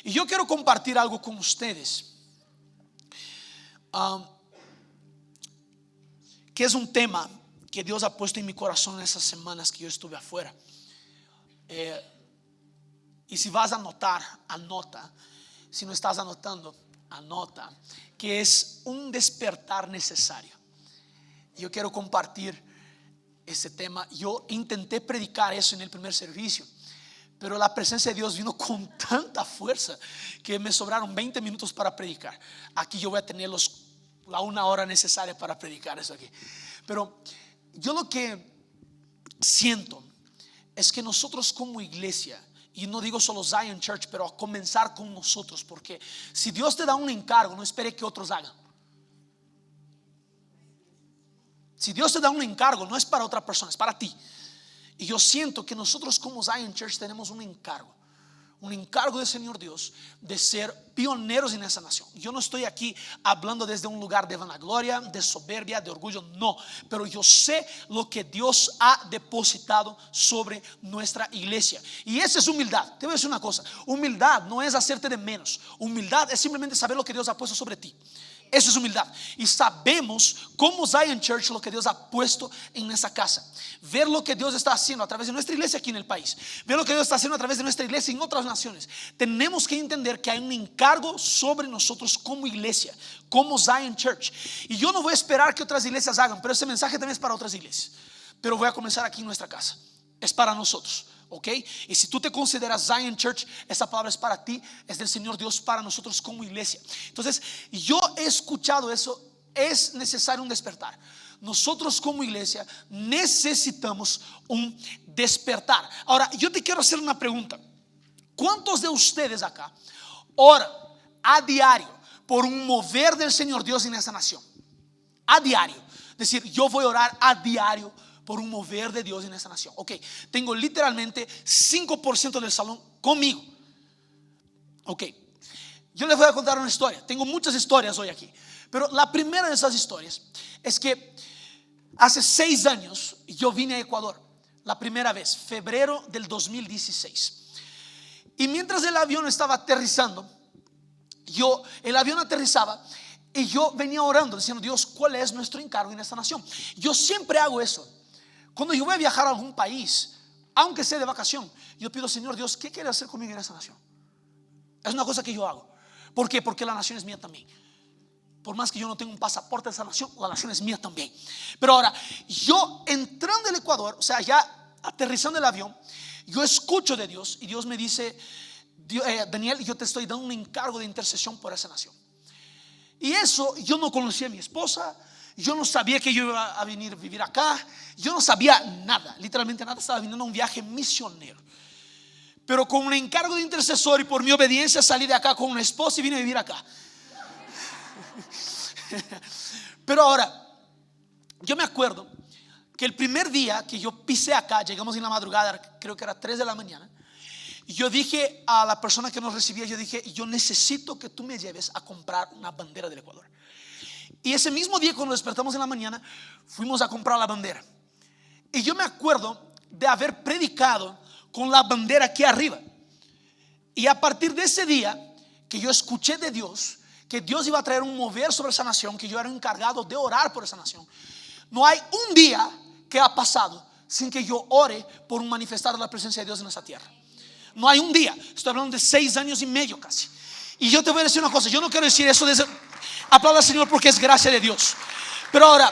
Y yo quiero compartir algo con ustedes, que es un tema que Dios ha puesto en mi corazón en esas semanas que yo estuve afuera. Y si vas a anotar, anota. Si no estás anotando, anota. Que es un despertar necesario. Yo quiero compartir ese tema. Yo intenté predicar eso en el primer servicio, pero la presencia de Dios vino con tanta fuerza que me sobraron 20 minutos para predicar. Aquí yo voy a tener la 1 hora necesaria para predicar eso aquí. Pero yo lo que siento es que nosotros como iglesia, y no digo solo Zion Church, pero a comenzar con nosotros, porque si Dios te da un encargo, no espere que otros hagan. Si Dios te da un encargo, no es para otra persona, es para ti. Y yo siento que nosotros como Zion Church tenemos un encargo del Señor Dios de ser pioneros en esa nación. Yo no estoy aquí hablando desde un lugar de vanagloria, de soberbia, de orgullo, no. Pero yo sé lo que Dios ha depositado sobre nuestra iglesia. Y esa es humildad. Te voy a decir una cosa: humildad no es hacerte de menos. Humildad es simplemente saber lo que Dios ha puesto sobre ti. Eso es humildad. Y sabemos como Zion Church lo que Dios ha puesto en esa casa. Ver lo que Dios está haciendo a través de nuestra iglesia aquí en el país. Ver lo que Dios está haciendo a través de nuestra iglesia en otras naciones. Tenemos que entender que hay un encargo sobre nosotros como iglesia, como Zion Church. Y yo no voy a esperar que otras iglesias hagan, pero ese mensaje también es para otras iglesias. Pero voy a comenzar aquí en nuestra casa. Es para nosotros. ¿Ok? Y si tú te consideras Zion Church, esa palabra es para ti, es del Señor Dios para nosotros como iglesia. Entonces, yo he escuchado eso. Es necesario un despertar. Nosotros como iglesia necesitamos un despertar. Ahora, yo te quiero hacer una pregunta. ¿Cuántos de ustedes acá oran a diario por un mover del Señor Dios en esa nación? A diario. Es decir, yo voy a orar a diario por un mover de Dios en esa nación. Ok, tengo literalmente 5% del salón conmigo. Ok, yo les voy a contar una historia. Tengo muchas historias hoy aquí, pero la primera de esas historias es que hace 6 años yo vine a Ecuador, la primera vez, febrero del 2016. Y mientras el avión estaba aterrizando, el avión aterrizaba y yo venía orando diciendo: Dios, ¿cuál es nuestro encargo en esta nación? Yo siempre hago eso. Cuando yo voy a viajar a algún país, aunque sea de vacación, yo pido: Señor Dios, ¿qué quiere hacer conmigo en esa nación? Es una cosa que yo hago. ¿Por qué? Porque la nación es mía también. Por más que yo no tenga un pasaporte de esa nación, la nación es mía también. Pero ahora, yo entrando al Ecuador, o sea, ya aterrizando el avión, yo escucho de Dios y Dios me dice: Daniel, yo te estoy dando un encargo de intercesión por esa nación. Y eso, yo no conocía a mi esposa. Yo no sabía que yo iba a venir a vivir acá. Yo no sabía nada, literalmente nada. Estaba viniendo a un viaje misionero, pero con un encargo de intercesor, y por mi obediencia salí de acá con una esposa y vine a vivir acá. Pero ahora, yo me acuerdo que el primer día que yo pisé acá, llegamos en la madrugada, creo que era 3 de la mañana. Y yo dije a la persona que nos recibía, yo dije: yo necesito que tú me lleves a comprar una bandera del Ecuador. Y ese mismo día, cuando despertamos en la mañana, fuimos a comprar la bandera. Y yo me acuerdo de haber predicado con la bandera aquí arriba. Y a partir de ese día que yo escuché de Dios que Dios iba a traer un mover sobre esa nación, que yo era encargado de orar por esa nación, no hay un día que ha pasado sin que yo ore por un manifestar de la presencia de Dios en esa tierra. No hay un día. Estoy hablando de 6 años y medio casi. Y yo te voy a decir una cosa: yo no quiero decir eso desde... Aplauda al Señor porque es gracia de Dios. Pero ahora,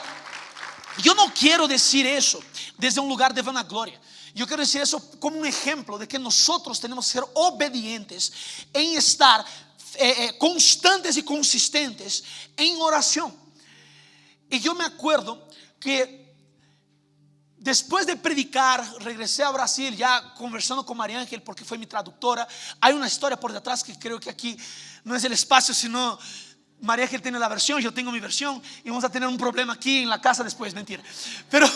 yo no quiero decir eso desde un lugar de vanagloria. Yo quiero decir eso como un ejemplo de que nosotros tenemos que ser obedientes en estar constantes y consistentes en oración. Y yo me acuerdo que después de predicar, regresé a Brasil, ya conversando con María Ángel, porque fue mi traductora. Hay una historia por detrás que creo que aquí no es el espacio, sino María Ángel tiene la versión, yo tengo mi versión, y vamos a tener un problema aquí en la casa después, mentira. Pero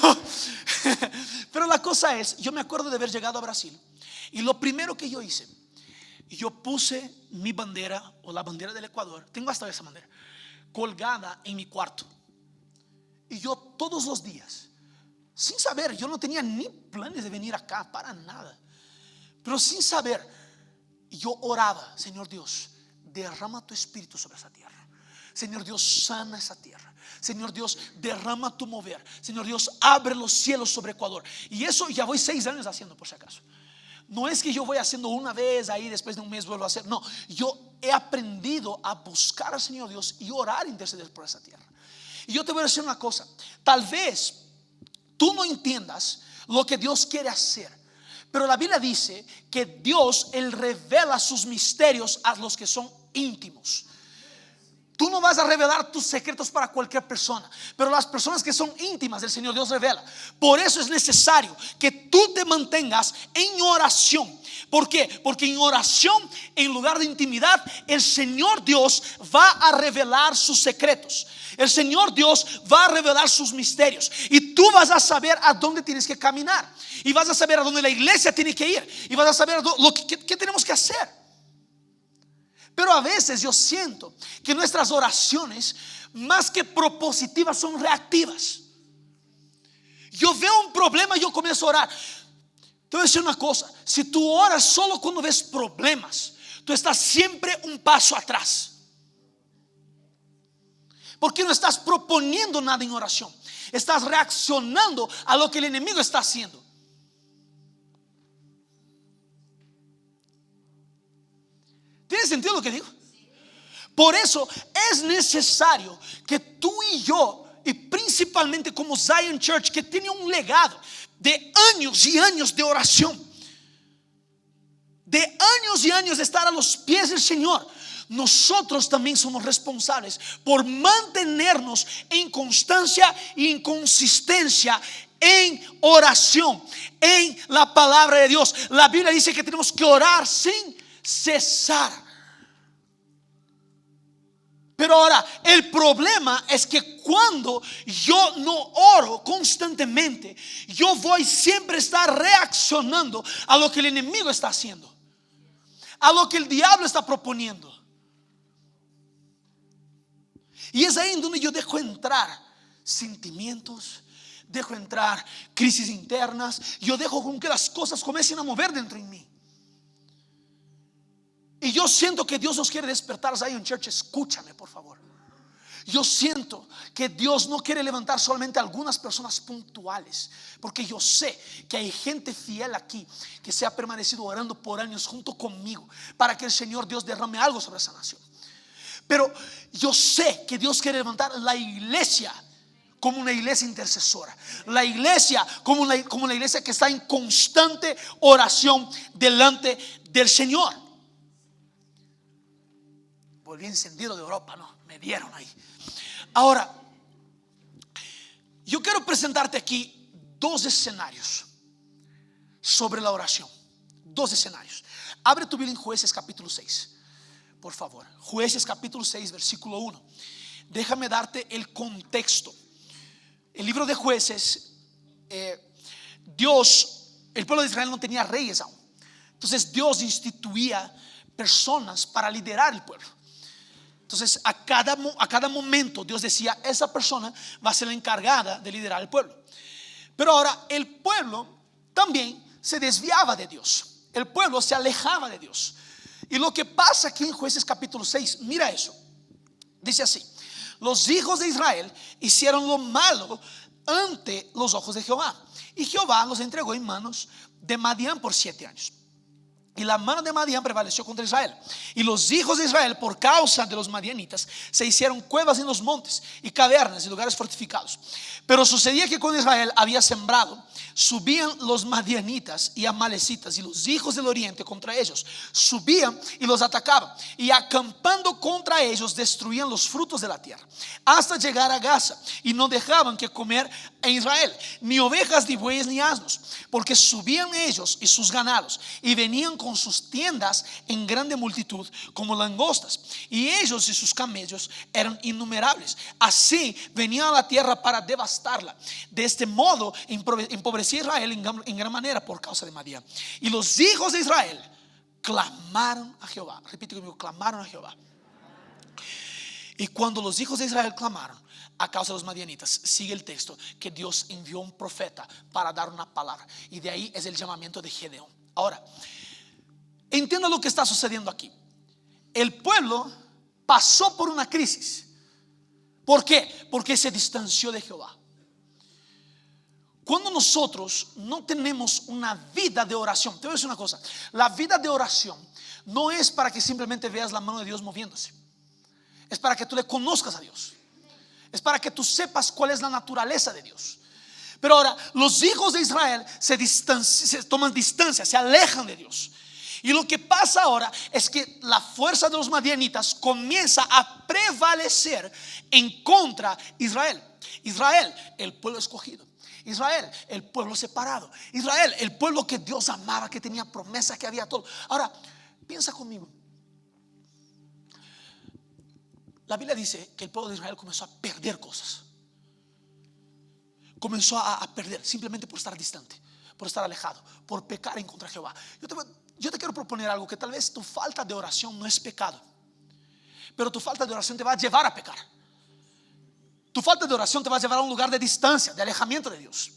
la cosa es, yo me acuerdo de haber llegado a Brasil, y lo primero que yo hice, yo puse mi bandera, o la bandera del Ecuador, tengo hasta esa bandera, colgada en mi cuarto. Y yo todos los días, sin saber, yo no tenía ni planes de venir acá para nada, pero sin saber, Y yo oraba: Señor Dios, derrama tu espíritu sobre esa tierra. Señor Dios, sana esa tierra. Señor Dios, derrama tu mover. Señor Dios, abre los cielos sobre Ecuador. Y eso ya voy 6 años haciendo, por si acaso. No es que yo voy haciendo una vez, ahí después de un mes vuelvo a hacer. No, yo he aprendido a buscar al Señor Dios y orar e interceder por esa tierra. Y yo te voy a decir una cosa: tal vez tú no entiendas lo que Dios quiere hacer, pero la Biblia dice que Dios, Él revela sus misterios a los que son íntimos. Tú no vas a revelar tus secretos para cualquier persona, pero las personas que son íntimas del Señor, Dios revela. Por eso es necesario que tú te mantengas en oración. ¿Por qué? Porque en oración, en lugar de intimidad, el Señor Dios va a revelar sus secretos. El Señor Dios va a revelar sus misterios. Y tú vas a saber a dónde tienes que caminar. Y vas a saber a dónde la iglesia tiene que ir. Y vas a saber qué tenemos que hacer. Pero a veces yo siento que nuestras oraciones, más que propositivas, son reactivas. Yo veo un problema y yo comienzo a orar. Te voy a decir una cosa: si tú oras solo cuando ves problemas, tú estás siempre un paso atrás. Porque no estás proponiendo nada en oración, estás reaccionando a lo que el enemigo está haciendo. ¿Tiene sentido lo que digo? Por eso es necesario que tú y yo, y principalmente como Zion Church, que tiene un legado de años y años de oración, de años y años de estar a los pies del Señor, nosotros también somos responsables por mantenernos en constancia y en consistencia en oración, en la palabra de Dios. La Biblia dice que tenemos que orar sin cesar. Pero ahora el problema es que cuando yo no oro constantemente, yo voy siempre a estar reaccionando a lo que el enemigo está haciendo, a lo que el diablo está proponiendo. Y es ahí en donde yo dejo entrar sentimientos, dejo entrar crisis internas, yo dejo con que las cosas comiencen a mover dentro de mí. Y yo siento que Dios nos quiere despertar. Zion Church, escúchame por favor. Yo siento que Dios no quiere levantar solamente a algunas personas puntuales, porque yo sé que hay gente fiel aquí que se ha permanecido orando por años junto conmigo para que el Señor Dios derrame algo sobre esa nación. Pero yo sé que Dios quiere levantar la iglesia como una iglesia intercesora, la iglesia como una iglesia que está en constante oración delante del Señor. Volví encendido de Europa, ¿no? Me dieron ahí. Ahora, yo quiero presentarte aquí 2 escenarios sobre la oración. 2 escenarios. Abre tu Biblia en Jueces capítulo 6, por favor. Jueces capítulo 6, versículo 1. Déjame darte el contexto. El libro de Jueces, el pueblo de Israel no tenía reyes aún. Entonces Dios instituía personas para liderar el pueblo. Entonces a cada momento Dios decía: esa persona va a ser la encargada de liderar el pueblo. Pero ahora el pueblo también se desviaba de Dios. El pueblo se alejaba de Dios. Y lo que pasa aquí en Jueces capítulo 6, mira eso. Dice así: los hijos de Israel hicieron lo malo ante los ojos de Jehová, y Jehová los entregó en manos de Madián por 7 años. Y la mano de Madián prevaleció contra Israel. Y los hijos de Israel, por causa de los madianitas, se hicieron cuevas en los montes y cavernas y lugares fortificados. Pero sucedía que cuando Israel había sembrado, subían los madianitas y amalecitas y los hijos del oriente contra ellos. Subían y los atacaban, y acampando contra ellos destruían los frutos de la tierra, hasta llegar a Gaza, y no dejaban que comer en Israel ni ovejas, ni bueyes, ni asnos, porque subían ellos y sus ganados, y venían con sus tiendas en grande multitud como langostas, y ellos y sus camellos eran innumerables. Así venían a la tierra para devastarla. De este modo empobrecía Israel en gran manera por causa de Madián. Y los hijos de Israel clamaron a Jehová. Repite conmigo: clamaron a Jehová. Y cuando los hijos de Israel clamaron a causa de los madianitas, sigue el texto que Dios envió un profeta para dar una palabra, y de ahí es el llamamiento de Gedeón. Ahora, Entienda lo que está sucediendo aquí. El pueblo pasó por una crisis. ¿Por qué? Porque se distanció de Jehová. Cuando nosotros no tenemos una vida de oración, te voy a decir una cosa: la vida de oración no es para que simplemente veas la mano de Dios moviéndose. Es para que tú le conozcas a Dios. Es para que tú sepas cuál es la naturaleza de Dios. Pero ahora los hijos de Israel se toman distancia, se alejan de Dios. Y lo que pasa ahora es que la fuerza de los madianitas comienza a prevalecer en contra de Israel. Israel, el pueblo escogido. Israel, el pueblo separado. Israel, el pueblo que Dios amaba, que tenía promesas, que había todo. Ahora, piensa conmigo. La Biblia dice que el pueblo de Israel comenzó a perder cosas. Comenzó a perder simplemente por estar distante, por estar alejado, por pecar en contra de Jehová. Yo te quiero proponer algo: que tal vez tu falta de oración no es pecado, pero tu falta de oración te va a llevar a pecar. Tu falta de oración te va a llevar a un lugar de distancia, de alejamiento de Dios.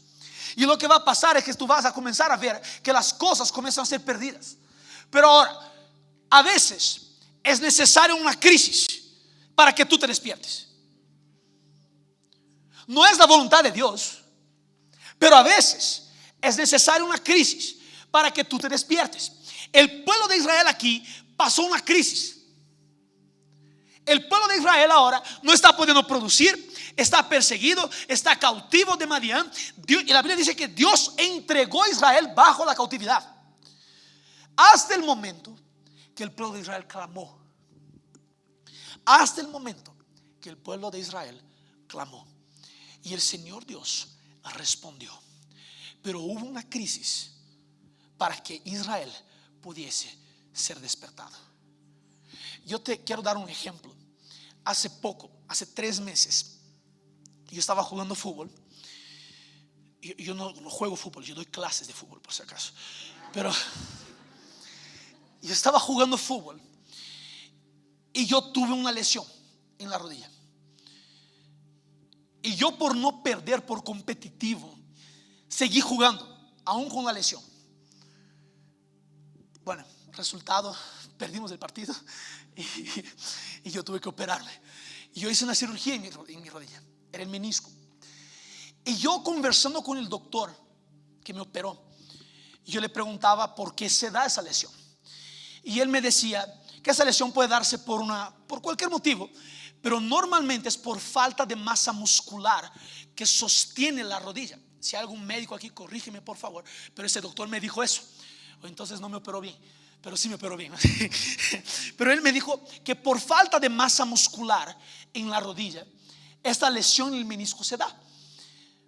Y lo que va a pasar es que tú vas a comenzar a ver que las cosas comienzan a ser perdidas. Pero ahora, a veces es necesaria una crisis para que tú te despiertes. No es la voluntad de Dios, pero a veces es necesaria una crisis para que tú te despiertes. El pueblo de Israel aquí pasó una crisis. El pueblo de Israel ahora no está pudiendo producir, está perseguido, está cautivo de Madián. Y la Biblia dice que Dios entregó a Israel bajo la cautividad, hasta el momento que el pueblo de Israel clamó. Hasta el momento que el pueblo de Israel clamó. Y el Señor Dios respondió. Pero hubo una crisis para que Israel pudiese ser despertado. Yo te quiero dar un ejemplo. Hace poco, hace 3 meses, yo estaba jugando fútbol. Yo no juego fútbol, yo doy clases de fútbol por si acaso. Pero yo estaba jugando fútbol y yo tuve una lesión en la rodilla. Y yo, por no perder, por competitivo, seguí jugando, aún con la lesión. Bueno, resultado, perdimos el partido y yo tuve que operarme. Y yo hice una cirugía en mi rodilla, era el menisco. Y yo, conversando con el doctor que me operó, yo le preguntaba por qué se da esa lesión. Y él me decía que esa lesión puede darse por cualquier motivo, pero normalmente es por falta de masa muscular que sostiene la rodilla. Si hay algún médico aquí, corrígeme por favor, pero ese doctor me dijo eso. Entonces no me operó bien, pero sí me operó bien. Pero él me dijo que por falta de masa muscular en la rodilla, esta lesión en el menisco se da.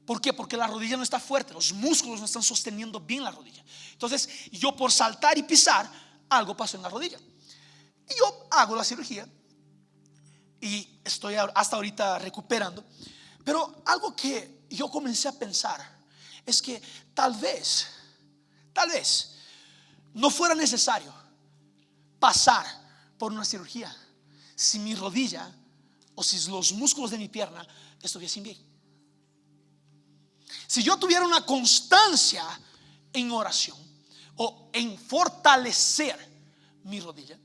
¿Por qué? Porque la rodilla no está fuerte, los músculos no están sosteniendo bien la rodilla. Entonces yo, por saltar y pisar, algo pasó en la rodilla. Y yo hago la cirugía y estoy hasta ahorita recuperando. Pero algo que yo comencé a pensar es que tal vez no fuera necesario pasar por una cirugía si mi rodilla o si los músculos de mi pierna estuviesen bien. Si yo tuviera una constancia en oración o en fortalecer mi rodilla,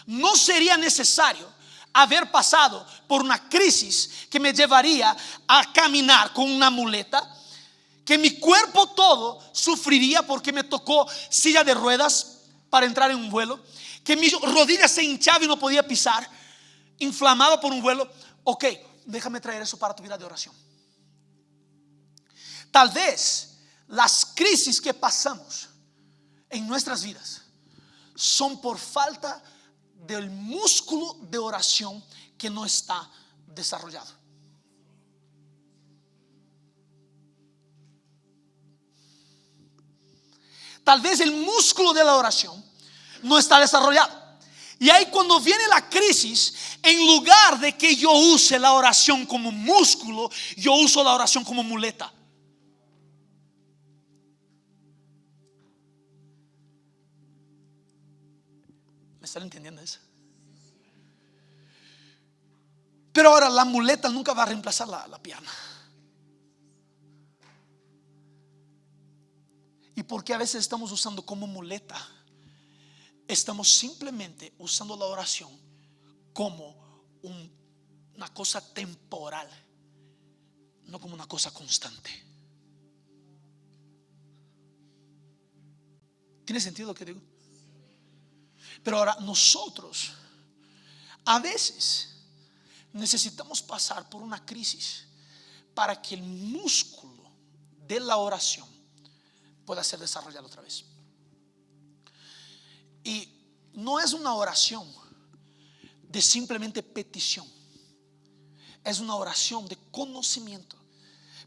no sería necesario haber pasado por una crisis que me llevaría a caminar con una muleta, que mi cuerpo todo sufriría porque me tocó silla de ruedas para entrar en un vuelo, que mi rodilla se hinchaba y no podía pisar, inflamaba por un vuelo. Ok, déjame traer eso para tu vida de oración. Tal vez las crisis que pasamos en nuestras vidas son por falta del músculo de oración que no está desarrollado. Tal vez el músculo de la oración no está desarrollado. Y ahí, cuando viene la crisis, en lugar de que yo use la oración como músculo, yo uso la oración como muleta. ¿Me están entendiendo eso? Pero ahora la muleta nunca va a reemplazar la pierna. ¿Y por qué a veces estamos usando como muleta estamos simplemente usando la oración como una cosa temporal, no como una cosa constante. ¿Tiene sentido lo que digo? Pero ahora nosotros a veces necesitamos pasar por una crisis para que el músculo de la oración pueda ser desarrollado otra vez. Y no es una oración de simplemente petición, es una oración de conocimiento.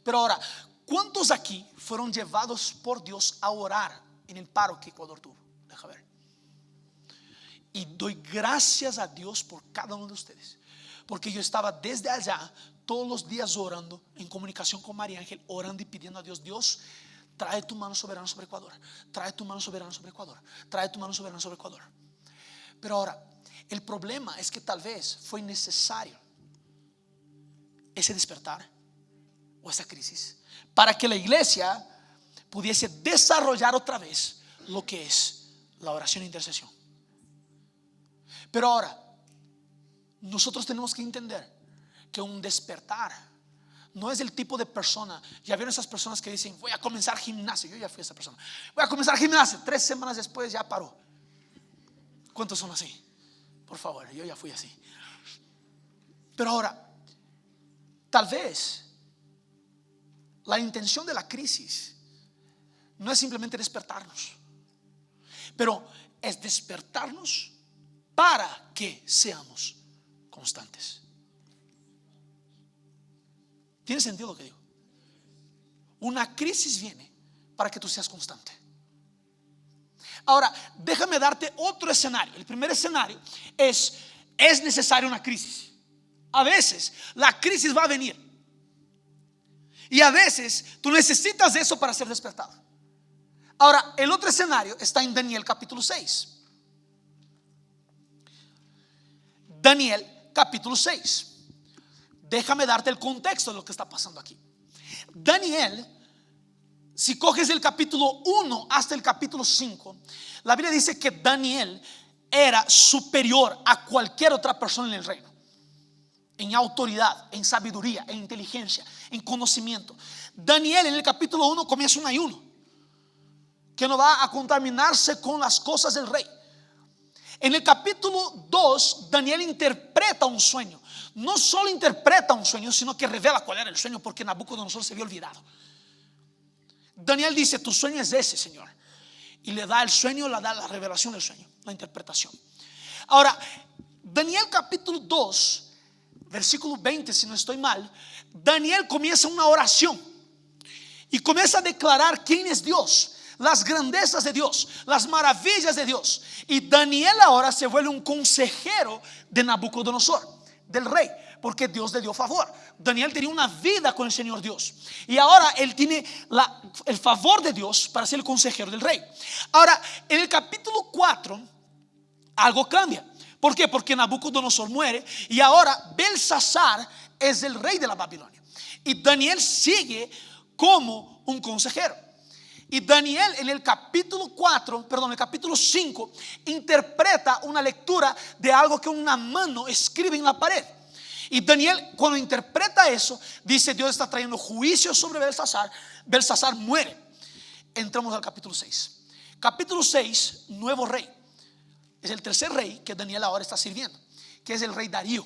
Pero ahora, ¿cuántos aquí fueron llevados por Dios a orar en el paro que Ecuador tuvo? Deja ver. Y doy gracias a Dios por cada uno de ustedes, porque yo estaba desde allá todos los días orando, en comunicación con María Ángel, orando y pidiendo a Dios: Dios, trae tu mano soberana sobre Ecuador, trae tu mano soberana sobre Ecuador, trae tu mano soberana sobre Ecuador. Pero ahora, el problema es que tal vez fue necesario ese despertar o esa crisis para que la iglesia pudiese desarrollar otra vez lo que es la oración e intercesión. Pero ahora, nosotros tenemos que entender que un despertar no es el tipo de persona. Ya vieron esas personas que dicen: voy a comenzar gimnasio. Yo ya fui esa persona. Voy a comenzar gimnasio. 3 semanas después ya paró. ¿Cuántos son así? Por favor, yo ya fui así. Pero ahora, tal vez la intención de la crisis no es simplemente despertarnos, pero es despertarnos para que seamos constantes. ¿Tiene sentido lo que digo? Una crisis viene para que tú seas constante. Ahora, déjame darte otro escenario. El primer escenario es necesaria una crisis. A veces la crisis va a venir y a veces tú necesitas eso para ser despertado. Ahora, el otro escenario está en Daniel capítulo 6. Daniel capítulo 6. Déjame darte el contexto de lo que está pasando aquí. Daniel, si coges el capítulo 1 hasta el capítulo 5, la Biblia dice que Daniel era superior a cualquier otra persona en el reino, en autoridad, en sabiduría, en inteligencia, en conocimiento. Daniel en el capítulo 1 comienza un ayuno que no va a contaminarse con las cosas del rey. En el capítulo 2, Daniel interpreta un sueño. No solo interpreta un sueño, sino que revela cuál era el sueño, porque Nabucodonosor se había olvidado. Daniel dice: tu sueño es ese, Señor. Y le da el sueño, le da la revelación del sueño, la interpretación. Ahora, Daniel capítulo 2, versículo 20, si no estoy mal, Daniel comienza una oración y comienza a declarar quién es Dios, las grandezas de Dios, las maravillas de Dios. Y Daniel ahora se vuelve un consejero de Nabucodonosor, del rey, porque Dios le dio favor. Daniel tenía una vida con el Señor Dios y ahora él tiene el favor de Dios para ser el consejero del rey. Ahora, en el capítulo 4 algo cambia. ¿Por qué? Porque Nabucodonosor muere y ahora Belsasar es el rey de la Babilonia y Daniel sigue como un consejero. Y Daniel en el capítulo 5 interpreta una lectura de algo que una mano escribe en la pared. Y Daniel, cuando interpreta eso, dice: Dios está trayendo juicio sobre Belsasar. Belsasar muere. Entramos al capítulo 6. Capítulo 6, nuevo rey. Es el tercer rey que Daniel ahora está sirviendo, que es el rey Darío.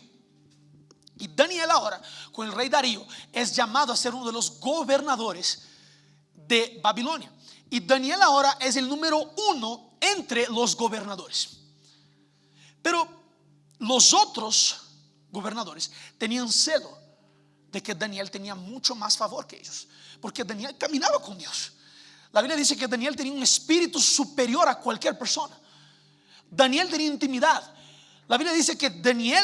Y Daniel ahora, con el rey Darío, es llamado a ser uno de los gobernadores de Babilonia. Y Daniel ahora es el número 1 entre los gobernadores. Pero los otros gobernadores tenían celo de que Daniel tenía mucho más favor que ellos, porque Daniel caminaba con Dios. La Biblia dice que Daniel tenía un espíritu superior a cualquier persona. Daniel tenía intimidad. La Biblia dice que Daniel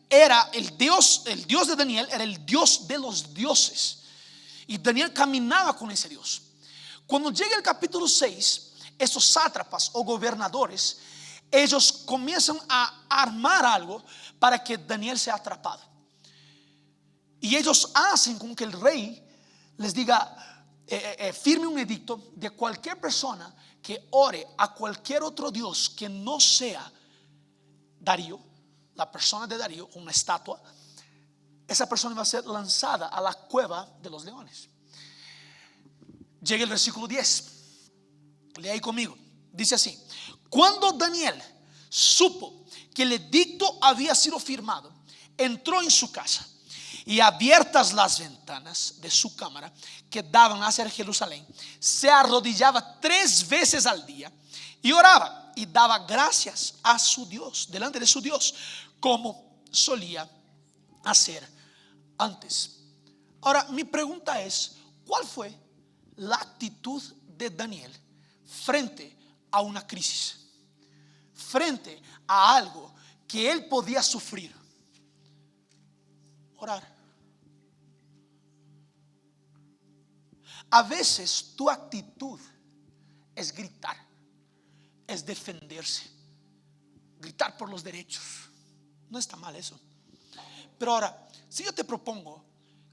era el Dios de Daniel era el Dios de los dioses. Y Daniel caminaba con ese Dios. Cuando llega el capítulo 6, esos sátrapas o gobernadores, ellos comienzan a armar algo para que Daniel sea atrapado. Y ellos hacen con que el rey les diga: firme un edicto de cualquier persona que ore a cualquier otro Dios que no sea Darío, la persona de Darío, una estatua, esa persona va a ser lanzada a la cueva de los leones. Llega el versículo 10. Lea ahí conmigo. Dice así: cuando Daniel supo que el edicto había sido firmado, entró en su casa, y abiertas las ventanas de su cámara que daban hacia Jerusalén, se arrodillaba 3 veces al día y oraba y daba gracias a su Dios, delante de su Dios, como solía hacer antes. Ahora, mi pregunta es: ¿cuál fue la actitud de Daniel frente a una crisis, frente a algo que él podía sufrir? Orar. A veces tu actitud es gritar, es defenderse, gritar por los derechos. No está mal eso. Pero ahora, si yo te propongo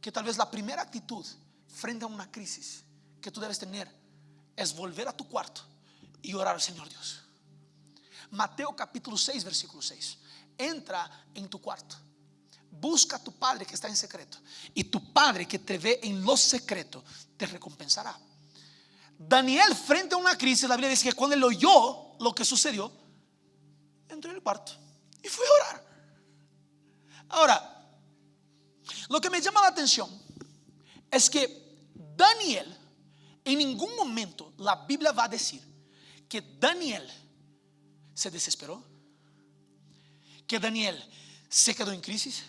que tal vez la primera actitud frente a una crisis que tú debes tener es volver a tu cuarto y orar al Señor Dios. Mateo capítulo 6 versículo 6. Entra en tu cuarto, busca a tu Padre que está en secreto, y tu Padre que te ve en lo secreto te recompensará. Daniel, frente a una crisis, la Biblia dice que cuando él oyó lo que sucedió, entró en el cuarto y fue a orar. Ahora, lo que me llama la atención es que Daniel, en ningún momento la Biblia va a decir que Daniel se desesperó, que Daniel se quedó en crisis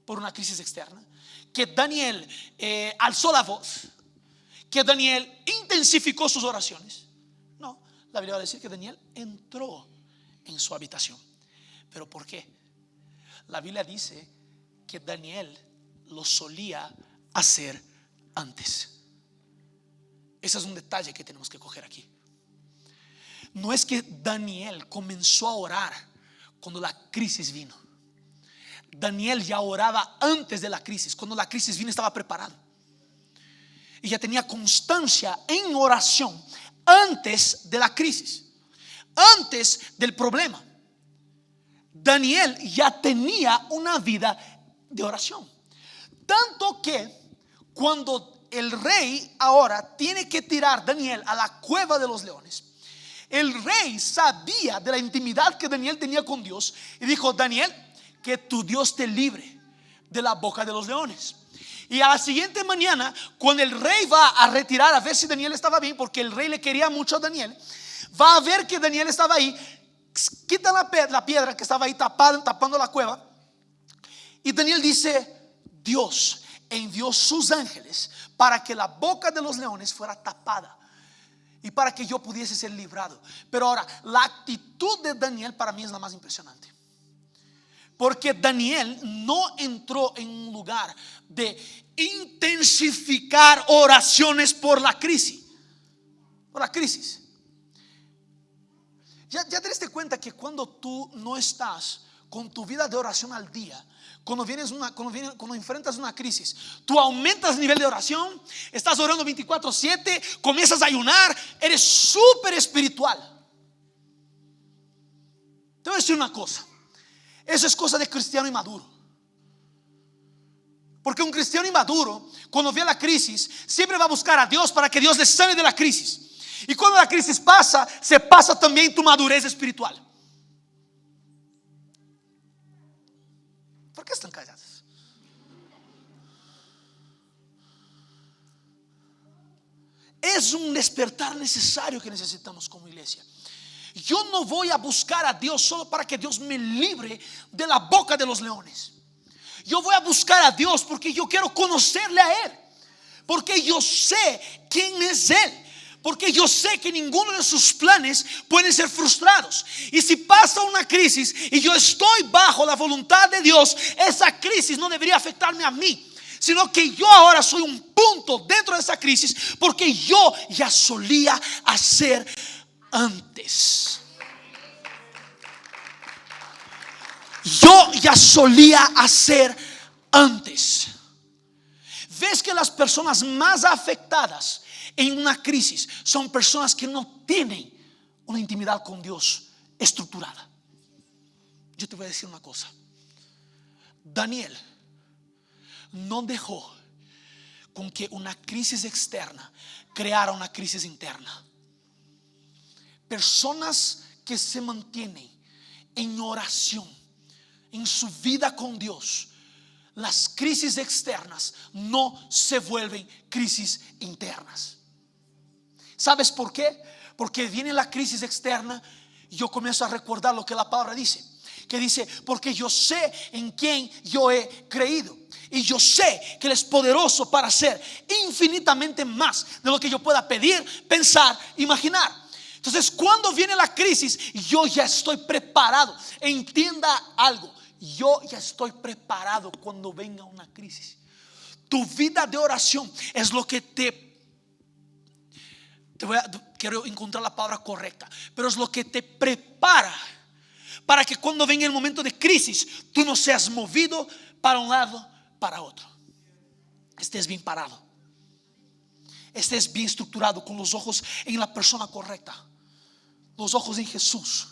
por una crisis externa, que Daniel alzó la voz, que Daniel intensificó sus oraciones. No, la Biblia va a decir que Daniel entró en su habitación. ¿Pero por qué? La Biblia dice que Daniel lo solía hacer antes. Ese es un detalle que tenemos que coger aquí. No es que Daniel comenzó a orar cuando la crisis vino. Daniel ya oraba antes de la crisis. Cuando la crisis vino estaba preparado y ya tenía constancia en oración antes de la crisis, antes del problema. Daniel ya tenía una vida de oración, tanto que cuando el rey ahora tiene que tirar a Daniel a la cueva de los leones, el rey sabía de la intimidad que Daniel tenía con Dios y dijo: Daniel, que tu Dios te libre de la boca de los leones. Y a la siguiente mañana, cuando el rey va a retirar a ver si Daniel estaba bien, porque el rey le quería mucho a Daniel, va a ver que Daniel estaba ahí, quita la piedra que estaba ahí tapando la cueva, y Daniel dice: Dios envió sus ángeles para que la boca de los leones fuera tapada y para que yo pudiese ser librado. Pero ahora, la actitud de Daniel para mí es la más impresionante, porque Daniel no entró en un lugar de intensificar oraciones por la crisis. Ya te diste cuenta que cuando tú no estás con tu vida de oración al día, cuando enfrentas una crisis, tú aumentas el nivel de oración, estás orando 24/7, comienzas a ayunar, eres súper espiritual. Te voy a decir una cosa: eso es cosa de cristiano inmaduro. Porque un cristiano inmaduro, cuando ve la crisis, siempre va a buscar a Dios para que Dios le sane de la crisis. Y cuando la crisis pasa, se pasa también tu madurez espiritual. ¿Por qué están callados? Es un despertar necesario que necesitamos como iglesia. Yo no voy a buscar a Dios solo para que Dios me libre de la boca de los leones. Yo voy a buscar a Dios porque yo quiero conocerle a Él, porque yo sé quién es Él, porque yo sé que ninguno de sus planes pueden ser frustrados. Y si pasa una crisis y yo estoy bajo la voluntad de Dios, esa crisis no debería afectarme a mí, sino que yo ahora soy un punto dentro de esa crisis, porque yo ya solía hacer antes. Yo ya solía hacer antes. Ves que las personas más afectadas en una crisis son personas que no tienen una intimidad con Dios estructurada. Yo te voy a decir una cosa. Daniel no dejó con que una crisis externa creara una crisis interna. Personas que se mantienen en oración, en su vida con Dios, las crisis externas no se vuelven crisis internas. ¿Sabes por qué? Porque viene la crisis externa y yo comienzo a recordar lo que la palabra dice, que dice: porque yo sé en quién yo he creído, y yo sé que Él es poderoso para hacer infinitamente más de lo que yo pueda pedir, pensar, imaginar. Entonces, cuando viene la crisis, yo ya estoy preparado. Entienda algo: yo ya estoy preparado cuando venga una crisis. Tu vida de oración es lo que quiero encontrar la palabra correcta, pero es lo que te prepara para que cuando venga el momento de crisis, tú no seas movido para un lado, para otro. Estés bien parado, estés bien estructurado, con los ojos en la persona correcta, los ojos en Jesús.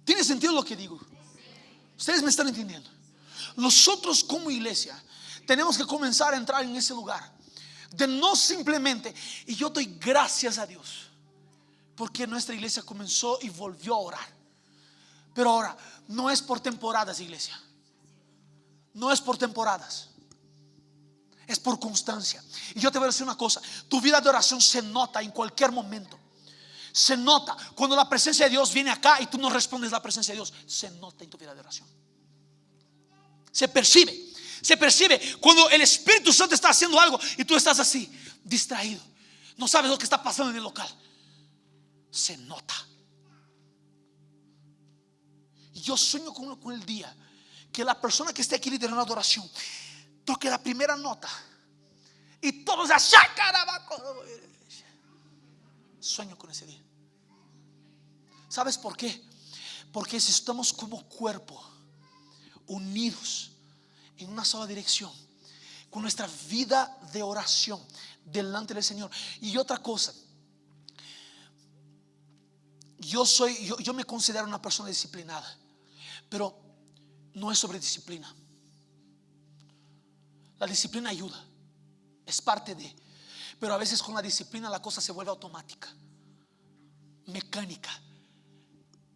¿Tiene sentido lo que digo? Ustedes me están entendiendo. Nosotros como iglesia tenemos que comenzar a entrar en ese lugar de no simplemente, y yo doy gracias a Dios porque nuestra iglesia comenzó y volvió a orar. Pero ahora no es por temporadas, iglesia. No es por temporadas, es por constancia. Y yo te voy a decir una cosa: tu vida de oración se nota en cualquier momento. Se nota cuando la presencia de Dios viene acá y tú no respondes la presencia de Dios. Se nota en tu vida de oración. Se percibe. Se percibe cuando el Espíritu Santo está haciendo algo y tú estás así, distraído, no sabes lo que está pasando en el local. Se nota. Y yo sueño con el día que la persona que esté aquí liderando adoración toque la primera nota y todos allá, sueño con ese día. ¿Sabes por qué? Porque si estamos como cuerpo unidos en una sola dirección, con nuestra vida de oración delante del Señor. Y otra cosa, yo me considero una persona disciplinada, pero no es sobre disciplina. La disciplina ayuda, es parte de, pero a veces con la disciplina la cosa se vuelve automática, mecánica.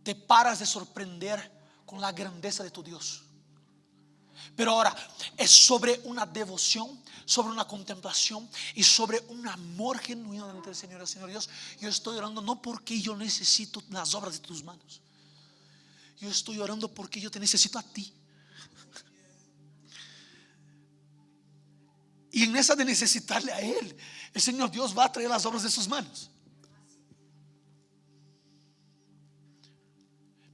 Te paras de sorprender con la grandeza de tu Dios. Pero ahora es sobre una devoción, sobre una contemplación y sobre un amor genuino delante del Señor. Señor Dios, yo estoy orando no porque yo necesito las obras de tus manos. Yo estoy orando porque yo te necesito a ti. Y en esa de necesitarle a Él, el Señor Dios va a traer las obras de sus manos.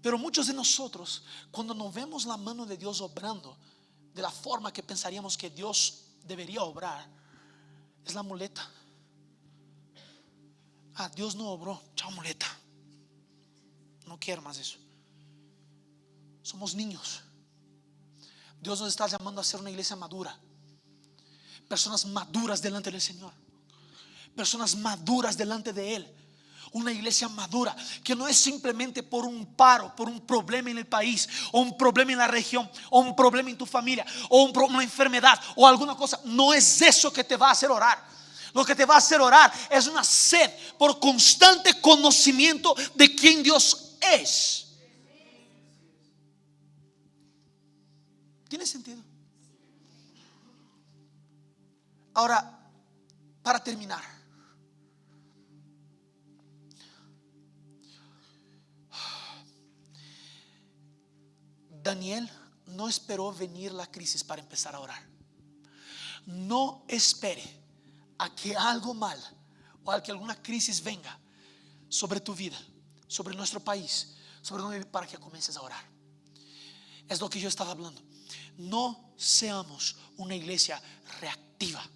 Pero muchos de nosotros, cuando no vemos la mano de Dios obrando de la forma que pensaríamos que Dios debería obrar, es la muleta. Dios no obró, chao muleta, no quiero más eso. Somos niños. Dios nos está llamando a ser una iglesia madura, personas maduras delante del Señor, personas maduras delante de Él. Una iglesia madura que no es simplemente por un paro, por un problema en el país, o un problema en la región, o un problema en tu familia, o una enfermedad, o alguna cosa. No es eso que te va a hacer orar. Lo que te va a hacer orar es una sed por constante conocimiento de quién Dios es. ¿Tiene sentido? Ahora, para terminar, Daniel no esperó venir la crisis para empezar a orar. No espere a que algo mal o a que alguna crisis venga sobre tu vida, sobre nuestro país, para que comiences a orar. Es lo que yo estaba hablando. No seamos una iglesia reactiva.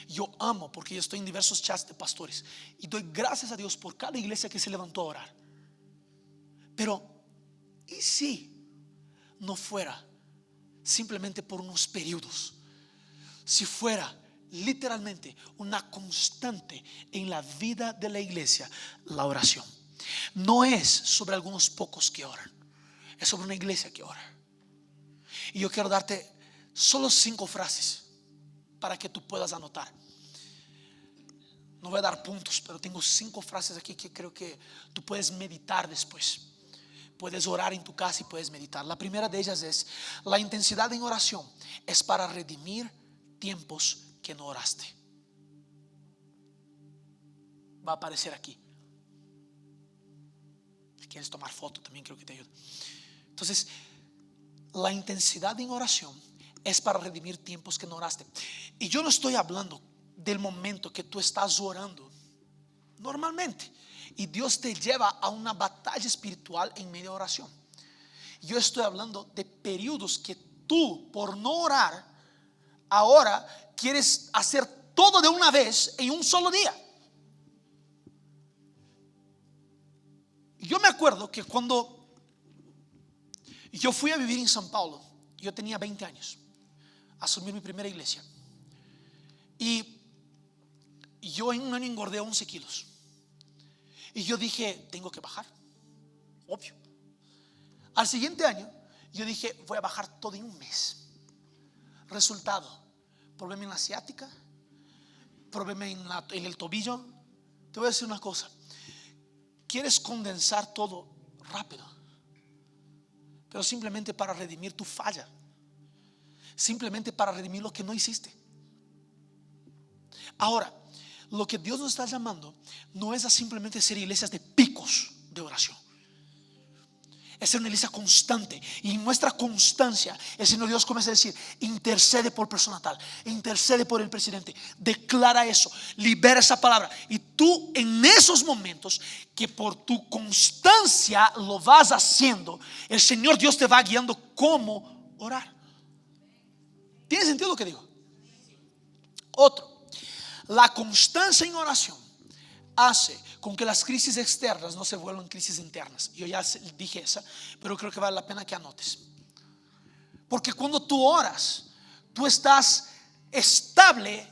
Yo amo, porque yo estoy en diversos chats de pastores y doy gracias a Dios por cada iglesia que se levantó a orar. Pero ¿y si no fuera simplemente por unos periodos? Si fuera literalmente una constante en la vida de la iglesia, la oración. No es sobre algunos pocos que oran, es sobre una iglesia que ora. Y yo quiero darte solo 5 frases para que tú puedas anotar. No voy a dar puntos, pero tengo 5 frases aquí que creo que tú puedes meditar después. Puedes orar en tu casa y puedes meditar. La primera de ellas es: la intensidad en oración es para redimir tiempos que no oraste. Va a aparecer aquí. Si quieres tomar foto también creo que te ayuda. Entonces, la intensidad en oración es para redimir tiempos que no oraste. Y yo no estoy hablando del momento que tú estás orando normalmente y Dios te lleva a una batalla espiritual en medio de oración. Yo estoy hablando de periodos que tú, por no orar, ahora quieres hacer todo de una vez en un solo día. Yo me acuerdo que cuando yo fui a vivir en São Paulo, yo tenía 20 años, asumí mi primera iglesia, y yo en un año engordé 11 kilos. Y yo dije, tengo que bajar, obvio. Al siguiente año yo dije, voy a bajar todo en un mes. Resultado: problema en la ciática, problema en el tobillo. Te voy a decir una cosa: quieres condensar todo rápido, pero simplemente para redimir tu falla, simplemente para redimir lo que no hiciste. Ahora, lo que Dios nos está llamando no es a simplemente ser iglesias de picos de oración, es ser una iglesia constante. Y en nuestra constancia el Señor Dios comienza a decir: intercede por persona tal, intercede por el presidente, declara eso, libera esa palabra. Y tú en esos momentos que por tu constancia lo vas haciendo, el Señor Dios te va guiando cómo orar. ¿Tiene sentido lo que digo? Otro: la constancia en oración hace con que las crisis externas no se vuelvan crisis internas. Yo ya dije esa, pero creo que vale la pena que anotes. Porque cuando tú oras, tú estás estable,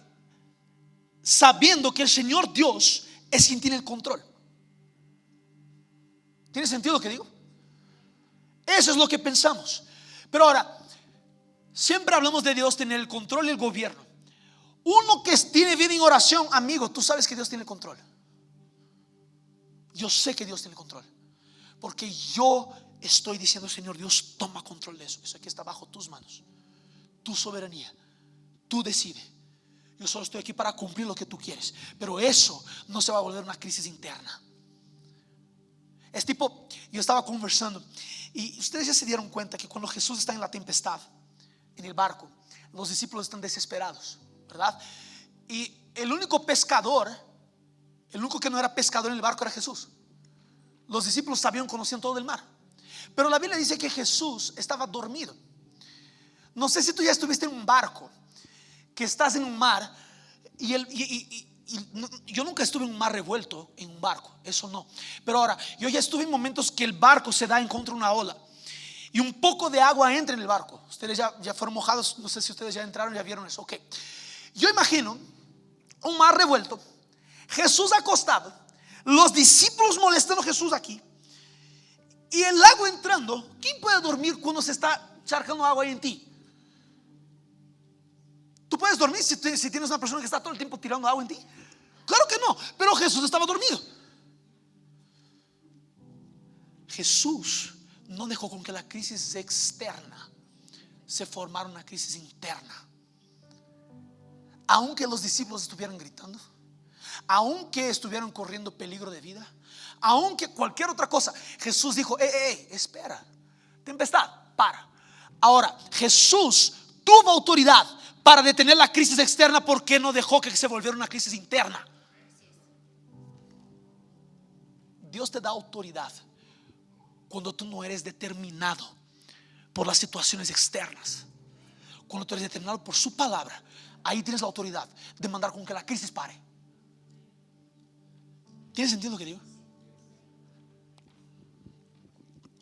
sabiendo que el Señor Dios es quien tiene el control. ¿Tiene sentido lo que digo? Eso es lo que pensamos. Pero ahora, siempre hablamos de Dios tener el control y el gobierno. Uno que tiene vida en oración, amigo, tú sabes que Dios tiene control. Yo sé que Dios tiene control, porque yo estoy diciendo: Señor Dios, toma control de eso. Eso aquí está bajo tus manos, tu soberanía. Tú decides. Yo solo estoy aquí para cumplir lo que tú quieres, pero eso no se va a volver una crisis interna. Es tipo, yo estaba conversando y ustedes ya se dieron cuenta que cuando Jesús está en la tempestad, en el barco, los discípulos están desesperados, ¿verdad? Y el único pescador, el único que no era pescador en el barco era Jesús. Los discípulos sabían, conocían todo el mar, pero la Biblia dice que Jesús estaba dormido. No sé si tú ya estuviste en un barco, que estás en un mar y yo nunca estuve en un mar revuelto en un barco, eso no. Pero ahora, yo ya estuve en momentos que el barco se da en contra de una ola y un poco de agua entra en el barco. Ustedes ya fueron mojados, no sé si ustedes ya entraron, ya vieron eso. Ok, yo imagino un mar revuelto, Jesús acostado, los discípulos molestando a Jesús aquí y el agua entrando. ¿Quién puede dormir cuando se está charcando agua ahí en ti? ¿Tú puedes dormir si tienes una persona que está todo el tiempo tirando agua en ti? Claro que no, pero Jesús estaba dormido. Jesús no dejó con que la crisis externa se formara una crisis interna. Aunque los discípulos estuvieran gritando, aunque estuvieran corriendo peligro de vida, aunque cualquier otra cosa, Jesús dijo: espera, tempestad, para. Ahora, Jesús tuvo autoridad para detener la crisis externa, porque no dejó que se volviera una crisis interna. Dios te da autoridad cuando tú no eres determinado por las situaciones externas. Cuando tú eres determinado por su palabra, ahí tienes la autoridad de mandar con que la crisis pare. ¿Tiene sentido lo que digo?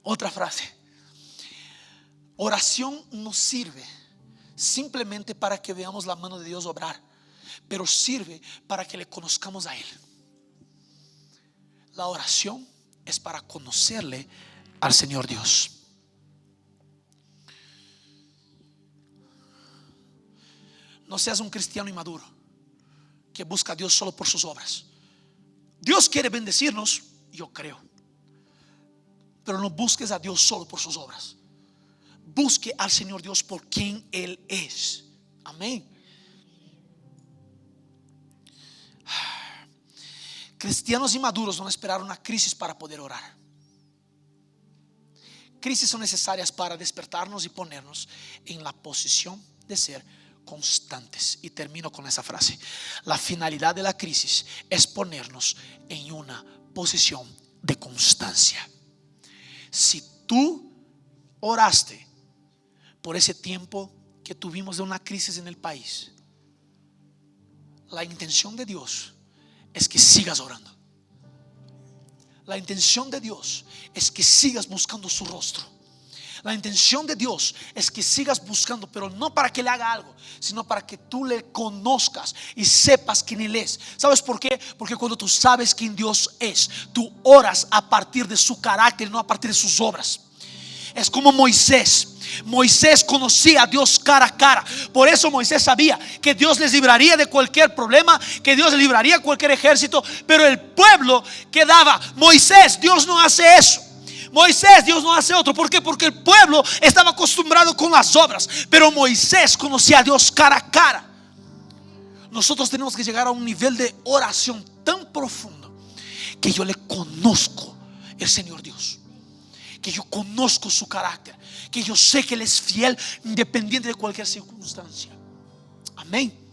Otra frase: oración nos sirve simplemente para que veamos la mano de Dios obrar, pero sirve para que le conozcamos a Él. La oración es para conocerle al Señor Dios. No seas un cristiano inmaduro que busca a Dios solo por sus obras. Dios quiere bendecirnos, yo creo, pero no busques a Dios solo por sus obras. Busque al Señor Dios por quien Él es. Amén. Cristianos inmaduros van a esperar una crisis para poder orar. Crisis son necesarias para despertarnos y ponernos en la posición de ser constantes. Y termino con esa frase: la finalidad de la crisis es ponernos en una posición de constancia. Si tú oraste por ese tiempo que tuvimos de una crisis en el país, la intención de Dios es que sigas orando. La intención de Dios es que sigas buscando su rostro. La intención de Dios es que sigas buscando, pero no para que le haga algo, sino para que tú le conozcas y sepas quién Él es. ¿Sabes por qué? Porque cuando tú sabes quién Dios es, tú oras a partir de su carácter, no a partir de sus obras. Es como Moisés. Moisés conocía a Dios cara a cara. Por eso Moisés sabía que Dios les libraría de cualquier problema, que Dios les libraría de cualquier ejército. Pero el pueblo quedaba: Moisés, Dios no hace eso. Moisés, Dios no hace otro. ¿Por qué? Porque el pueblo estaba acostumbrado con las obras, pero Moisés conocía a Dios cara a cara. Nosotros tenemos que llegar a un nivel de oración tan profundo que yo le conozco el Señor Dios, que yo conozco su carácter, que yo sé que Él es fiel independiente de cualquier circunstancia. Amén.